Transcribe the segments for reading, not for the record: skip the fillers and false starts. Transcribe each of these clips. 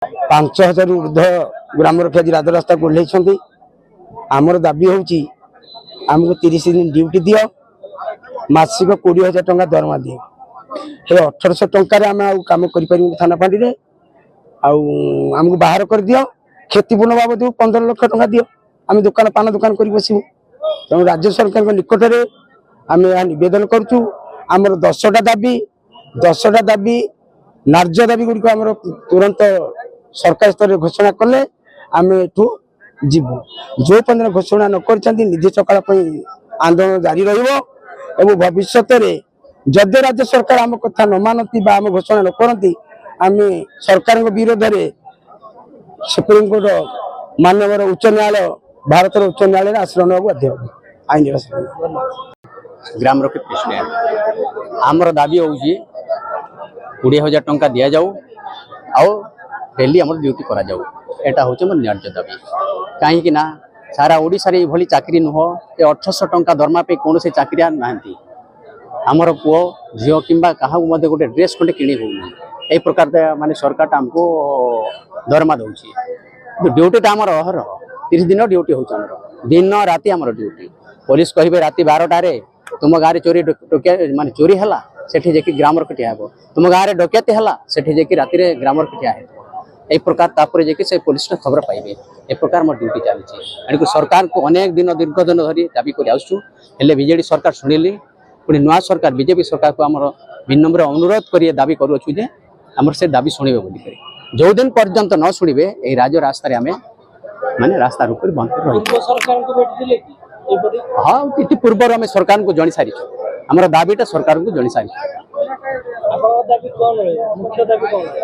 5000 ऊर्ध्व ग्राम रक्षा आज राजरास्ता गोल्लैंट आमर दाबी होमको 30 दिन ड्यूटी दियो मासिक 20,000 टंका दरमा दियो हे 1800 टंकार आम कम कर थाना फांडी आमको बाहर कर दियो क्षतिपूर्ण बाबद 15 लाख टंका दियो आम दुकान पान दुकान कर बसबू तेणु राज्य सरकार निकट में आम नवेदन करुँ आमर 10टा दाबी न्याय्य दाबी गुड़िक आम तुरंत सरकार स्तर घोषणा कले आम एठू जीवु जो पर्यटन घोषणा न कर निधि सकाल आंदोलन जारी रही भविष्य में जदि राज्य सरकार आम कथा न मानती आम घोषणा न करती आम सरकार विरोध में सुप्रीमकोर्ट माननीय उच्च न्यायालय भारत उच्च न्यायालय आश्रय ना बाध्य आईन ग्राम रक्षक कृष्ण आमर दाबी हूँ 20,000 टंका दि जाऊ डेली आम ड्यूटी करा जाऊ एटा हूँ मोर न्याय्य दाबी कहीं ना सारा ओडिशा रे भली चाकरी नुह 1800 टंका दरमा पे कौन से चाकरिया नांती आमर पुओ झील किंबा क्या गोटे ड्रेस खंडे किणी होनी ए प्रकार माने सरकार आमको दरमा दौर ड्यूटी आमर अहर 30 दिन ड्यूटी हो दिन राति आमर ड्यूटी पुलिस कहे राति 12टारे तुम गाँव चोरी माने चोरी है सेठी जाकि ग्राम रखिया हे तुम गाँव डकैती है सेठी जाकि राति ग्राम रखिया है ए प्रकार तापर जाकि से पुलिस खबर पाइबे ए प्रकार मोर ड्यूटी चलती एणुक सरकार को अनेक दिन दीर्घ दिन धरी दाबी कर आसुँ बीजेडी सरकार शुणिली पुणी नुआ सरकार बीजेपी सरकार को आमर विनम्र अनुरोध कर दाबी करुँ जे आमर से दाबी शुणे बोलिक जो दिन पर्यंत न शुणे ये राज रास्तार आम माने रास्ता रूप बंद कर हाँ ये पूर्व आम सरकार को जनी सारी आमर दाबीटा सरकार को जनी सारी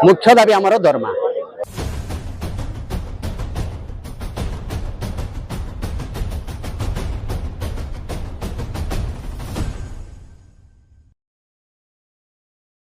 मुख्य दाबी आमर दरमा